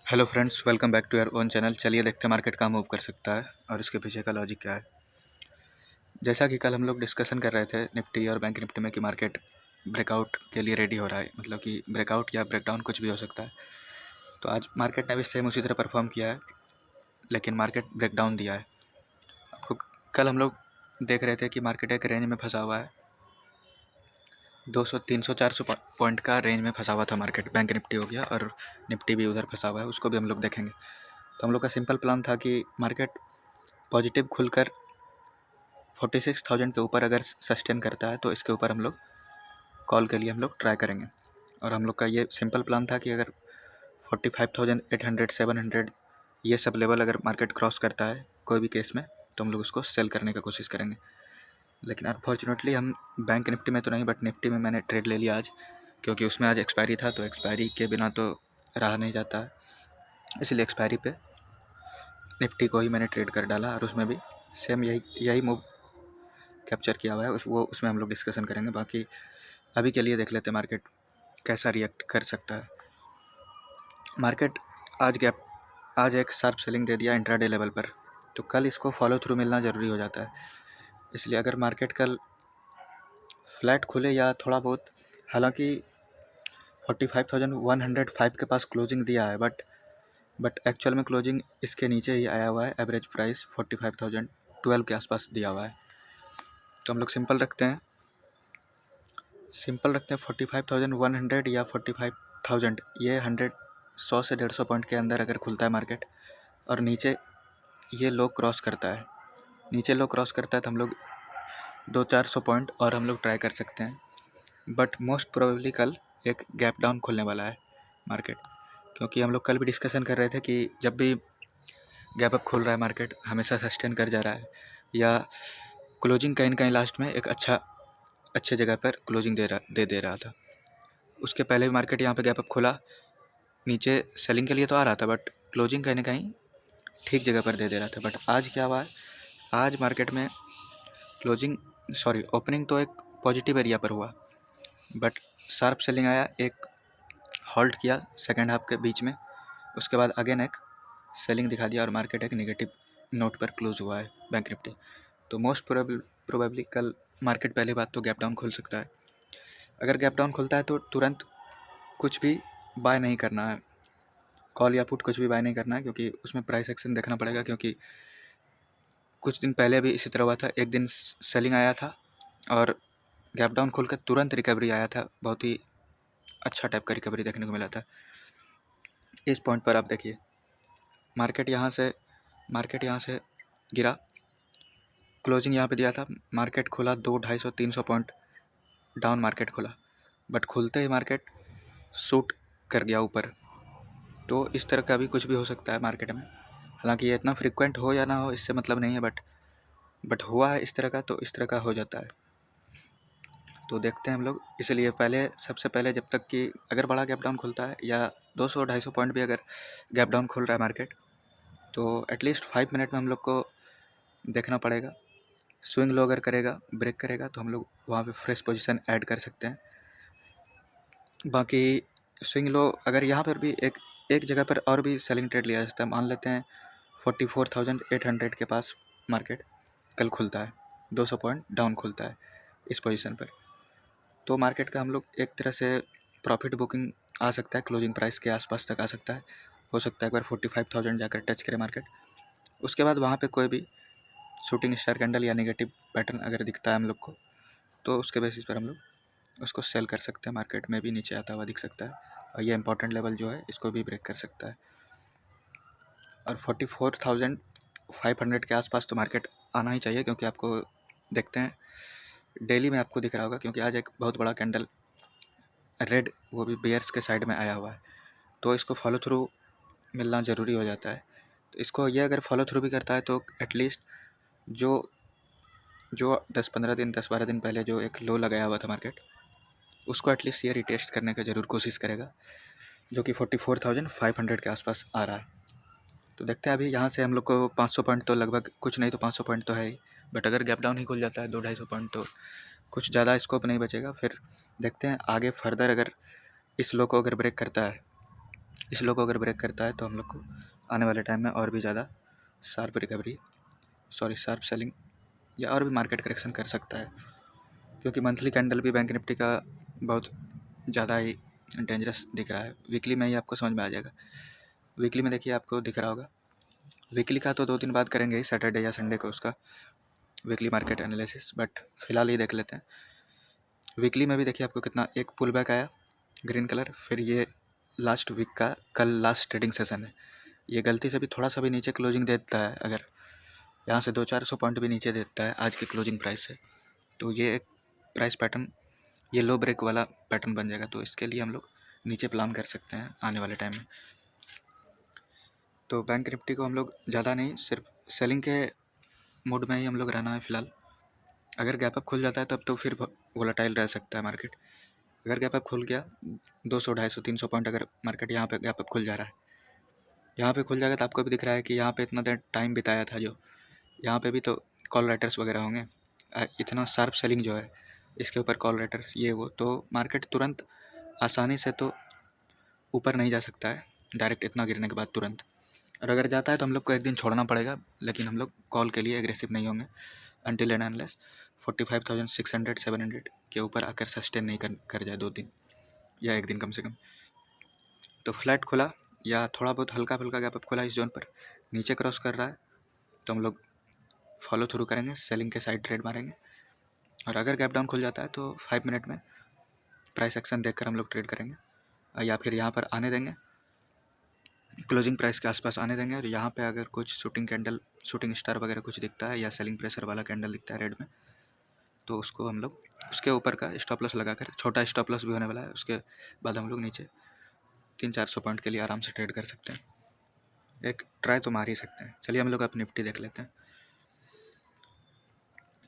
Hello friends, welcome back to your own channel. चलिए देखते हैं मार्केट कहाँ मूव कर सकता है और इसके पीछे का लॉजिक क्या है। जैसा कि कल हम लोग डिस्कशन कर रहे थे निफ्टी और बैंक निफ्टी में कि मार्केट ब्रेकआउट के लिए रेडी हो रहा है, मतलब कि ब्रेकआउट या ब्रेकडाउन कुछ भी हो सकता है। तो आज मार्केट ने भी सेम उसी तरह परफॉर्म किया है, लेकिन मार्केट ब्रेकडाउन दिया है। आपको कल हम लोग देख रहे थे कि मार्केट एक रेंज में फंसा हुआ है, 200 300 400 पॉइंट का रेंज में फंसा हुआ था मार्केट। बैंक निफ्टी हो गया और निफ्टी भी उधर फंसा हुआ है, उसको भी हम लोग देखेंगे। तो हम लोग का सिंपल प्लान था कि मार्केट पॉजिटिव खुलकर 46,000 के ऊपर अगर सस्टेन करता है तो इसके ऊपर हम लोग कॉल के लिए हम लोग ट्राई करेंगे। और हम लोग का ये सिंपल प्लान था कि अगर 45,800 700 ये सब लेवल अगर मार्केट क्रॉस करता है कोई भी केस में, तो हम लोग उसको सेल करने का कोशिश करेंगे। लेकिन अनफॉर्चुनेटली हम बैंक निफ्टी में तो नहीं, बट निफ्टी में मैंने ट्रेड ले लिया आज, क्योंकि उसमें आज एक्सपायरी था। तो एक्सपायरी के बिना तो रहा नहीं जाता है, इसलिए एक्सपायरी पे निफ्टी को ही मैंने ट्रेड कर डाला और उसमें भी सेम यही मूव कैप्चर किया हुआ है। उसमें हम लोग डिस्कशन करेंगे। बाकी अभी के लिए देख लेते हैं मार्केट कैसा रिएक्ट कर सकता है। मार्केट आज एक शार्प सेलिंग दे दिया इंट्राडे लेवल पर, तो कल इसको फॉलो थ्रू मिलना ज़रूरी हो जाता है। इसलिए अगर मार्केट कल फ्लैट खुले या थोड़ा बहुत, हालांकि 45,105 के पास क्लोजिंग दिया है, बट एक्चुअल में क्लोजिंग इसके नीचे ही आया हुआ है। एवरेज प्राइस 45,012 के आसपास दिया हुआ है। तो हम लोग सिंपल रखते हैं 45,100 या 45,000, ये 100 से 150 पॉइंट के अंदर अगर खुलता है मार्केट और नीचे ये लो क्रॉस करता है, तो हम लोग 200-400 पॉइंट और हम लोग ट्राई कर सकते हैं। बट मोस्ट प्रोबेबली कल एक गैप डाउन खुलने वाला है मार्केट, क्योंकि हम लोग कल भी डिस्कशन कर रहे थे कि जब भी गैप अप खुल रहा है मार्केट हमेशा सस्टेन कर जा रहा है या क्लोजिंग कहीं ना कहीं लास्ट में एक अच्छे जगह पर क्लोजिंग दे रहा था। उसके पहले भी मार्केट यहाँ पे गैप अप खुला, नीचे सेलिंग के लिए तो आ रहा था, बट क्लोजिंग कहीं ना कहीं ठीक जगह पर दे रहा था। बट आज क्या हुआ है, आज मार्केट में ओपनिंग तो एक पॉजिटिव एरिया पर हुआ, बट शार्प सेलिंग आया, एक हॉल्ट किया सेकेंड हाफ के बीच में, उसके बाद अगेन एक सेलिंग दिखा दिया और मार्केट एक नेगेटिव नोट पर क्लोज हुआ है बैंक निफ्टी। तो मोस्ट प्रोबेबली कल मार्केट पहली बात तो गैप डाउन खुल सकता है। अगर गैप डाउन खुलता है तो तुरंत कुछ भी बाय नहीं करना है, कॉल या पुट कुछ भी बाय नहीं करना है, क्योंकि उसमें प्राइस एक्शन देखना पड़ेगा। क्योंकि कुछ दिन पहले भी इसी तरह हुआ था, एक दिन सेलिंग आया था और गैप डाउन खुलकर तुरंत रिकवरी आया था, बहुत ही अच्छा टाइप का रिकवरी देखने को मिला था। इस पॉइंट पर आप देखिए मार्केट यहाँ से गिरा, क्लोजिंग यहाँ पे दिया था, मार्केट खुला 200-250-300 पॉइंट डाउन मार्केट खुला, बट खुलते ही मार्केट शूट कर गया ऊपर। तो इस तरह का भी कुछ भी हो सकता है मार्केट में। हालांकि ये इतना फ्रिक्वेंट हो या ना हो इससे मतलब नहीं है, बट हुआ है इस तरह का, तो इस तरह का हो जाता है। तो देखते हैं हम लोग। इसलिए सबसे पहले जब तक कि अगर बड़ा गैप डाउन खुलता है या 200-250 पॉइंट भी अगर गैप डाउन खुल रहा है मार्केट, तो एटलीस्ट 5 मिनट में हम लोग को देखना पड़ेगा। स्विंग लो अगर ब्रेक करेगा तो हम लोग वहाँ पे फ्रेश पोजीशन ऐड कर सकते हैं। बाकी स्विंग लो अगर यहाँ पर भी एक जगह पर और भी सेलिंग ट्रेड लिया जा सकता है। मान लेते हैं 44,800 के पास मार्केट कल खुलता है, 200 पॉइंट डाउन खुलता है इस पोजीशन पर, तो मार्केट का हम लोग एक तरह से प्रॉफिट बुकिंग आ सकता है, क्लोजिंग प्राइस के आसपास तक आ सकता है। हो सकता है एक बार 45,000 जाकर टच करे मार्केट। उसके बाद वहाँ पे कोई भी शूटिंग स्टार कैंडल या नेगेटिव पैटर्न अगर दिखता है हम लोग को, तो उसके बेसिस पर हम लोग उसको सेल कर सकते हैं। मार्केट में भी नीचे आता हुआ दिख सकता है और ये इंपॉर्टेंट लेवल जो है इसको भी ब्रेक कर सकता है। और 44,500 के आसपास तो मार्केट आना ही चाहिए, क्योंकि आपको देखते हैं डेली में आपको दिख रहा होगा, क्योंकि आज एक बहुत बड़ा कैंडल रेड, वो भी बेयर्स के साइड में आया हुआ है, तो इसको फॉलो थ्रू मिलना ज़रूरी हो जाता है। तो इसको ये अगर फॉलो थ्रू भी करता है तो एटलीस्ट जो 10-12 दिन पहले जो एक लो लगाया हुआ था मार्केट, उसको एटलीस्ट ये रिटेस्ट करने का ज़रूर कोशिश करेगा, जो कि 44,500 के आसपास आ रहा है। तो देखते हैं अभी यहाँ से हम लोग को 500 पॉइंट तो लगभग कुछ नहीं तो 500 पॉइंट तो है ही, बट अगर गैप डाउन ही खुल जाता है 200-250 पॉइंट तो कुछ ज़्यादा स्कोप नहीं बचेगा। फिर देखते हैं आगे फर्दर अगर इस लो को अगर ब्रेक करता है इस लो को अगर ब्रेक करता है तो हम लोग को आने वाले टाइम में और भी ज़्यादा शार्प रिकवरी शार्प सेलिंग या और भी मार्केट करेक्शन कर सकता है, क्योंकि मंथली कैंडल भी बैंक निफ्टी का बहुत ज़्यादा ही डेंजरस दिख रहा है। वीकली में ही आपको समझ में आ जाएगा। वीकली में देखिए आपको दिख रहा होगा, वीकली का तो 2-3 बात करेंगे ही, सैटरडे या संडे को उसका वीकली मार्केट एनालिसिस, बट फिलहाल ही देख लेते हैं। वीकली में भी देखिए आपको कितना एक पुल बैक आया ग्रीन कलर, फिर ये लास्ट वीक का कल लास्ट ट्रेडिंग सेशन है, ये गलती से भी थोड़ा सा भी नीचे क्लोजिंग देता है, अगर यहाँ से 200-400 पॉइंट भी नीचे देता है आज की क्लोजिंग प्राइस से, तो ये एक प्राइस पैटर्न, ये लो ब्रेक वाला पैटर्न बन जाएगा। तो इसके लिए हम लोग नीचे प्लान कर सकते हैं आने वाले टाइम में। तो बैंक निफ्टी को हम लोग ज़्यादा नहीं, सिर्फ सेलिंग के मूड में ही हम लोग रहना है फ़िलहाल। अगर गैप अप खुल जाता है तब तो फिर वोलेटाइल रह सकता है मार्केट। अगर गैप अप खुल गया 200, 250, 300 पॉइंट, अगर मार्केट यहाँ पे गैप अप खुल जा रहा है, यहाँ पे खुल जाएगा तो आपको भी दिख रहा है कि यहाँ पे इतना देर टाइम बिताया था, जो यहाँ पे भी तो कॉल राइटर्स वगैरह होंगे। इतना शार्प सेलिंग जो है इसके ऊपर कॉल राइटर्स ये वो, तो मार्केट तुरंत आसानी से तो ऊपर नहीं जा सकता है डायरेक्ट इतना गिरने के बाद तुरंत। और अगर जाता है तो हम लोग को एक दिन छोड़ना पड़ेगा, लेकिन हम लोग कॉल के लिए एग्रेसिव नहीं होंगे अनटिल एंड अनलेस 45,600 700 के ऊपर आकर सस्टेन नहीं कर जाए 2 दिन या 1 दिन कम से कम। तो फ्लैट खुला या थोड़ा बहुत हल्का फुल्का गैप अप खुला इस जोन पर, नीचे क्रॉस कर रहा है तो हम लोग फॉलो थ्रू करेंगे, सेलिंग के साइड ट्रेड मारेंगे। और अगर गैप डाउन खुल जाता है तो 5 मिनट में प्राइस एक्शन देखकर हम लोग ट्रेड करेंगे, या फिर यहाँ पर आने देंगे, क्लोजिंग प्राइस के आसपास आने देंगे। और यहाँ पे अगर कुछ शूटिंग कैंडल, शूटिंग स्टार वगैरह कुछ दिखता है या सेलिंग प्रेशर वाला कैंडल दिखता है रेड में, तो उसको हम लोग उसके ऊपर का स्टॉप लॉस लगाकर, छोटा स्टॉप लॉस भी होने वाला है, उसके बाद हम लोग नीचे 300-400 पॉइंट के लिए आराम से ट्रेड कर सकते हैं। एक ट्राई तो मार ही सकते हैं। चलिए हम लोग अब निफ्टी देख लेते हैं।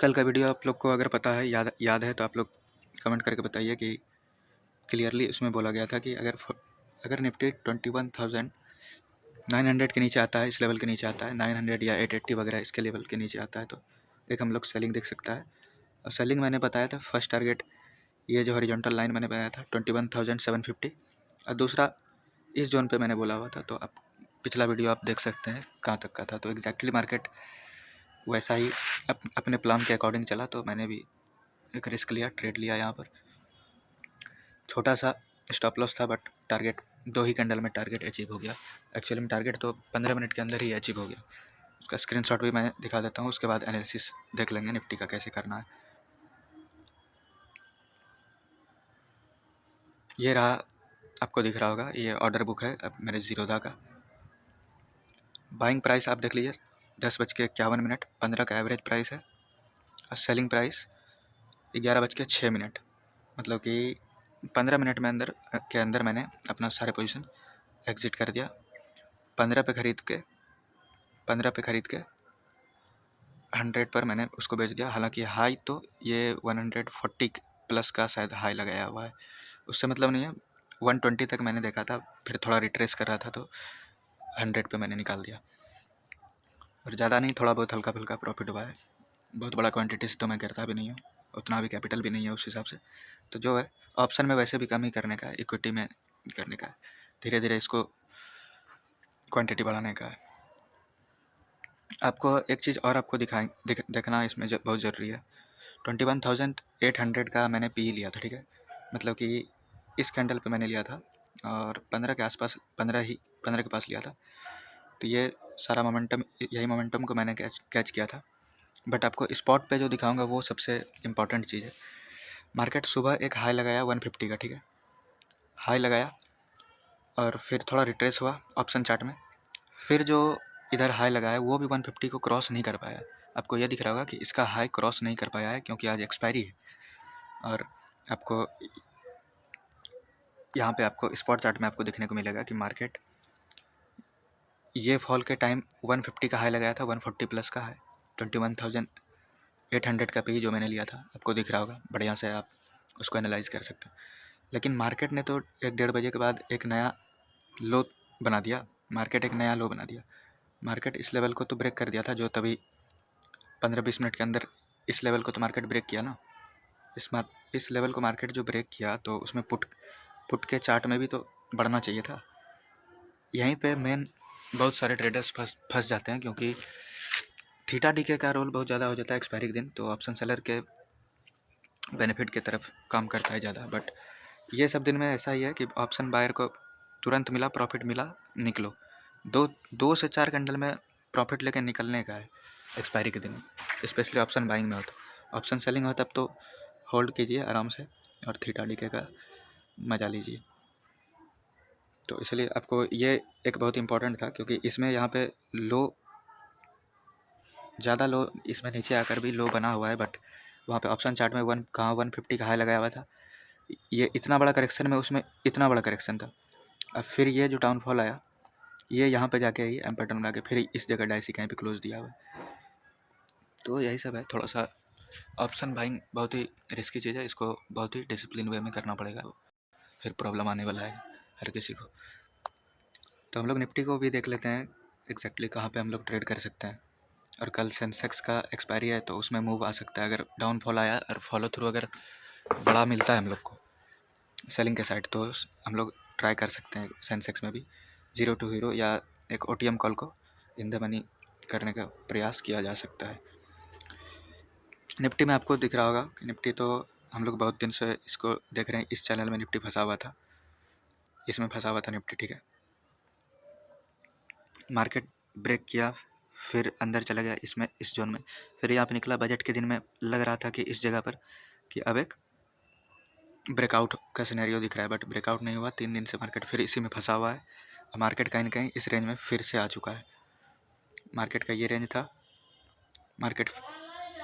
कल का वीडियो आप लोग को अगर पता है, याद है तो आप लोग कमेंट करके बताइए कि क्लियरली उसमें बोला गया था कि अगर निफ्टी 21,900 के नीचे आता है, इस लेवल के नीचे आता है, 900 या 880 वगैरह इसके लेवल के नीचे आता है, तो एक हम लोग सेलिंग देख सकता है। और सेलिंग मैंने बताया था, फर्स्ट टारगेट ये जो हॉरिजॉन्टल लाइन मैंने बनाया था 21,750, और दूसरा इस जोन पे मैंने बोला हुआ था। तो आप पिछला वीडियो आप देख सकते हैं कहाँ तक का था। तो एग्जैक्टली मार्केट वैसा ही अपने प्लान के अकॉर्डिंग चला, तो मैंने भी एक रिस्क लिया, ट्रेड लिया। यहाँ पर छोटा सा स्टॉप लॉस था, बट टारगेट 2 ही कैंडल में टारगेट अचीव हो गया। एक्चुअली में टारगेट तो 15 मिनट के अंदर ही अचीव हो गया। उसका स्क्रीनशॉट भी मैं दिखा देता हूँ, उसके बाद एनालिसिस देख लेंगे निफ्टी का कैसे करना है। ये रहा, आपको दिख रहा होगा, ये ऑर्डर बुक है अब मेरे जीरोधा का। बाइंग प्राइस आप देख लीजिए 10:51, 15 का एवरेज प्राइस है, और सेलिंग प्राइस 11:06, मतलब कि 15 मिनट में अंदर मैंने अपना सारे पोजीशन एग्जिट कर दिया। 15 पे ख़रीद के 100 पर मैंने उसको बेच दिया। हालांकि हाई तो ये 140 प्लस का शायद हाई लगाया हुआ है, उससे मतलब नहीं है। 120 तक मैंने देखा था, फिर थोड़ा रिट्रेस कर रहा था तो 100 पे मैंने निकाल दिया। और ज़्यादा नहीं, थोड़ा बहुत हल्का फुल्का प्रॉफिट हुआ है। बहुत बड़ा क्वांटिटीज़ तो मैं करता भी नहीं हूँ, उतना भी कैपिटल भी नहीं है उस हिसाब से। तो जो है ऑप्शन में वैसे भी कम ही करने का है, इक्विटी में करने का है, धीरे धीरे इसको क्वांटिटी बढ़ाने का है। आपको एक चीज़ और आपको देखना इसमें बहुत ज़रूरी है। 21,800 का मैंने पी लिया था, ठीक है, मतलब कि इस कैंडल पे मैंने लिया था और 15 के आसपास, 15 के पास लिया था। तो ये सारा मोमेंटम, यही मोमेंटम को मैंने कैच किया था। बट आपको स्पॉट पे जो दिखाऊंगा वो सबसे इम्पॉर्टेंट चीज़ है। मार्केट सुबह एक हाई लगाया 150 का, ठीक है, हाई लगाया और फिर थोड़ा रिट्रेस हुआ ऑप्शन चार्ट में, फिर जो इधर हाई लगाया वो भी 150 को क्रॉस नहीं कर पाया। आपको ये दिख रहा होगा कि इसका हाई क्रॉस नहीं कर पाया है, क्योंकि आज एक्सपायरी है। और आपको यहाँ पे आपको स्पॉट चार्ट में आपको देखने को मिलेगा कि मार्केट ये फॉल के टाइम 150 का हाई लगाया था, 140 प्लस का हाई, 21,800 का पी जो मैंने लिया था, आपको दिख रहा होगा, बढ़िया से आप उसको एनालाइज कर सकते हैं। लेकिन मार्केट ने तो 1-1:30 बजे के बाद एक नया लो बना दिया, मार्केट एक नया लो बना दिया। मार्केट इस लेवल को तो ब्रेक कर दिया था, जो तभी 15-20 मिनट के अंदर इस लेवल को तो मार्केट ब्रेक किया ना। इस लेवल को मार्केट जो ब्रेक किया तो उसमें पुट के चार्ट में भी तो बढ़ना चाहिए था। यहीं पे मेन बहुत सारे ट्रेडर्स फंस जाते हैं, क्योंकि थीटा डीके का रोल बहुत ज़्यादा हो जाता है एक्सपायरी के दिन, तो ऑप्शन सेलर के बेनिफिट की तरफ काम करता है ज़्यादा। बट ये सब दिन में ऐसा ही है कि ऑप्शन बायर को तुरंत मिला, प्रॉफिट मिला, निकलो। 2 से 4 कैंडल में प्रॉफिट लेके निकलने का है एक्सपायरी के दिन, स्पेशली ऑप्शन बाइंग में हो। तो ऑप्शन सेलिंग हो तब तो होल्ड कीजिए आराम से और थीटा डीके का मज़ा लीजिए। तो इसलिए आपको ये एक बहुत इंपॉर्टेंट था, क्योंकि इसमें यहाँ पे लो, ज़्यादा लो, इसमें नीचे आकर भी लो बना हुआ है, बट वहाँ पे ऑप्शन चार्ट में 150 का हाई लगाया हुआ था। ये इतना बड़ा करेक्शन में उसमें इतना बड़ा करेक्शन था। अब फिर ये जो डाउनफॉल आया, ये यहाँ पे जाके ही एम पैटर्न बना के फिर इस जगह डाइसी कहीं पे क्लोज दिया हुआ है। तो यही सब है। थोड़ा सा ऑप्शन बाइंग बहुत ही रिस्की चीज़ है, इसको बहुत ही डिसिप्लिन वे में करना पड़ेगा, फिर प्रॉब्लम आने वाला है हर किसी को। तो हम लोग निफ्टी को भी देख लेते हैं एग्जैक्टली कहाँ पे हम लोग ट्रेड कर सकते हैं। और कल सेंसेक्स का एक्सपायरी है, तो उसमें मूव आ सकता है। अगर डाउनफॉल आया और फॉलो थ्रू अगर बड़ा मिलता है हम लोग को सेलिंग के साइड, तो हम लोग ट्राई कर सकते हैं सेंसेक्स में भी 0 to हीरो या एक OTM कॉल को इन द मनी करने का प्रयास किया जा सकता है। निफ्टी में आपको दिख रहा होगा कि निफ्टी तो हम लोग बहुत दिन से इसको देख रहे हैं, इस चैनल में निफ्टी फंसा हुआ था, इसमें फंसा हुआ था निफ्टी, ठीक है। मार्केट ब्रेक किया, फिर अंदर चला गया इसमें, इस जोन में, फिर यहाँ पे निकला। बजट के दिन में लग रहा था कि इस जगह पर कि अब एक ब्रेकआउट का सिनेरियो दिख रहा है, बट ब्रेकआउट नहीं हुआ। 3 दिन से मार्केट फिर इसी में फंसा हुआ है। मार्केट कहीं ना कहीं इस रेंज में फिर से आ चुका है। मार्केट का ये रेंज था, मार्केट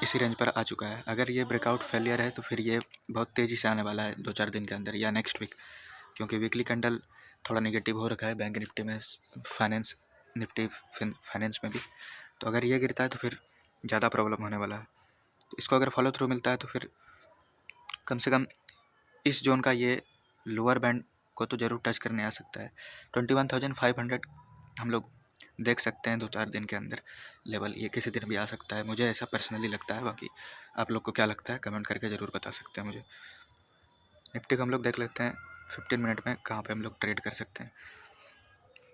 इसी रेंज पर आ चुका है। अगर ये ब्रेकआउट फेलियर है तो फिर ये बहुत तेज़ी से आने वाला है 2-4 दिन के अंदर या नेक्स्ट वीक, क्योंकि वीकली कैंडल थोड़ा निगेटिव हो रखा है बैंक निफ्टी में, फाइनेंस निफ्टी फाइनेंस में भी। तो अगर ये गिरता है तो फिर ज़्यादा प्रॉब्लम होने वाला है। तो इसको अगर फॉलो थ्रू मिलता है तो फिर कम से कम इस जोन का ये लोअर बैंड को तो ज़रूर टच करने आ सकता है। 21,500 हम लोग देख सकते हैं 2-4 दिन के अंदर लेवल। ये किसी दिन भी आ सकता है, मुझे ऐसा पर्सनली लगता है। बाकी आप लोग को क्या लगता है कमेंट करके ज़रूर बता सकते हैं मुझे। निफ्टी को हम लोग देख लेते हैं 15 मिनट में कहाँ पे हम लोग ट्रेड कर सकते हैं।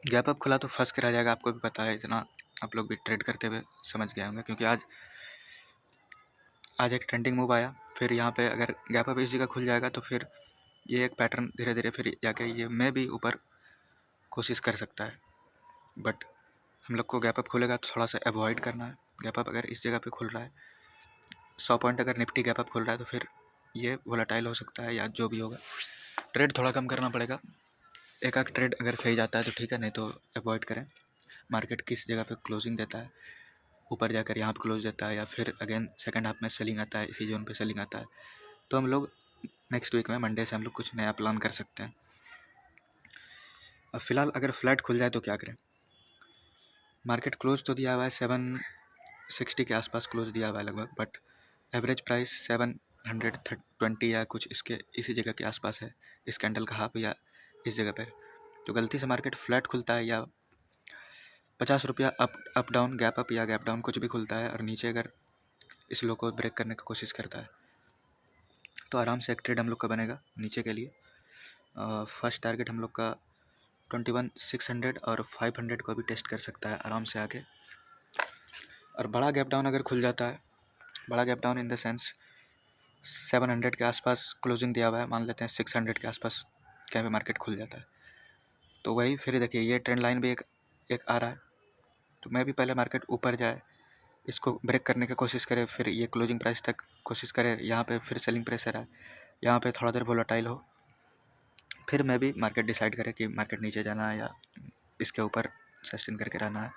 गैप अप खुला तो फंस के रह जाएगा, आपको भी पता है, इतना आप लोग भी ट्रेड करते हुए समझ गए होंगे, क्योंकि आज एक ट्रेंडिंग मूव आया। फिर यहाँ पे अगर गैप अप इस जगह खुल जाएगा तो फिर ये एक पैटर्न धीरे धीरे फिर जाके ये मैं भी ऊपर कोशिश कर सकता है। बट हम लोग को गैप अप खुलेगा तो थोड़ा सा अवॉइड करना है। गैप अप अगर इस जगह पे खुल रहा है 100 पॉइंट अगर निफ्टी गैप अप खुल रहा है तो फिर ये वोलेटाइल हो सकता है या जो भी होगा, ट्रेड थोड़ा कम करना पड़ेगा। एक आध ट्रेड अगर सही जाता है तो ठीक है, नहीं तो अवॉइड करें। मार्केट किस जगह पे क्लोजिंग देता है, ऊपर जाकर यहाँ पे क्लोज देता है या फिर अगेन सेकंड हाफ में सेलिंग आता है, इसी जोन पे सेलिंग आता है, तो हम लोग नेक्स्ट वीक में मंडे से हम लोग कुछ नया प्लान कर सकते हैं। अब फिलहाल अगर फ्लैट खुल जाए तो क्या करें। मार्केट क्लोज तो दिया हुआ है 760 के आसपास क्लोज दिया हुआ है लगभग, बट एवरेज प्राइस 720 या कुछ इसके इसी जगह के आसपास है, इस कैंडल का हाफ या इस जगह पर। तो गलती से मार्केट फ्लैट खुलता है या 50 रुपया अप डाउन, गैप अप या गैप डाउन कुछ भी खुलता है और नीचे अगर इस लो को ब्रेक करने की कोशिश करता है तो आराम से एक ट्रेड हम लोग का बनेगा नीचे के लिए। फर्स्ट टारगेट हम लोग का 21,600 और 500 को भी टेस्ट कर सकता है आराम से आके। और बड़ा गैप डाउन अगर खुल जाता है, बड़ा gap down in the sense 700 के आसपास क्लोजिंग दिया हुआ है, मान लेते हैं 600 के आसपास कहीं पे मार्केट खुल जाता है, तो वही फिर देखिए ये ट्रेंड लाइन भी एक आ रहा है। तो मैं भी पहले मार्केट ऊपर जाए, इसको ब्रेक करने की कोशिश करे, फिर ये क्लोजिंग प्राइस तक कोशिश करे, यहाँ पे फिर सेलिंग प्रेशर है, यहाँ पे थोड़ा देर वोलेटाइल हो, फिर मैं भी मार्केट डिसाइड करे कि मार्केट नीचे जाना है या इसके ऊपर सस्टेन करके रहना है।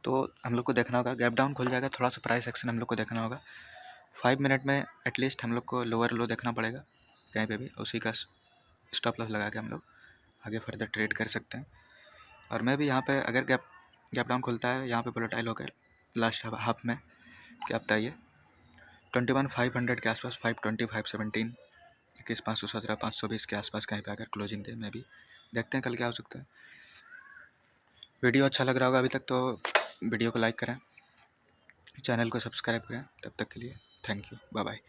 तो हम लोग को देखना होगा, गैप डाउन खुल जाएगा, थोड़ा सा प्राइस एक्शन हम लोग को देखना होगा। 5 मिनट में एटलीस्ट हम लोग को लोअर लो देखना पड़ेगा कहीं पे भी, उसी का स्टॉप लॉस लगा के हम लोग आगे फर्दर ट्रेड कर सकते हैं। और मैं भी यहाँ पे अगर गैप डाउन खुलता है यहाँ पे वोलेटाइल होकर लास्ट हाफ में क्या बताइए 21,500 के आसपास, 520, 517, 21,517, 520 के आसपास कहीं पे अगर क्लोजिंग दे, मैं भी देखते हैं कल क्या हो सकता है। वीडियो अच्छा लग रहा होगा अभी तक तो वीडियो को लाइक करें, चैनल को सब्सक्राइब करें। तब तक के लिए थैंक यू, बाय बाय।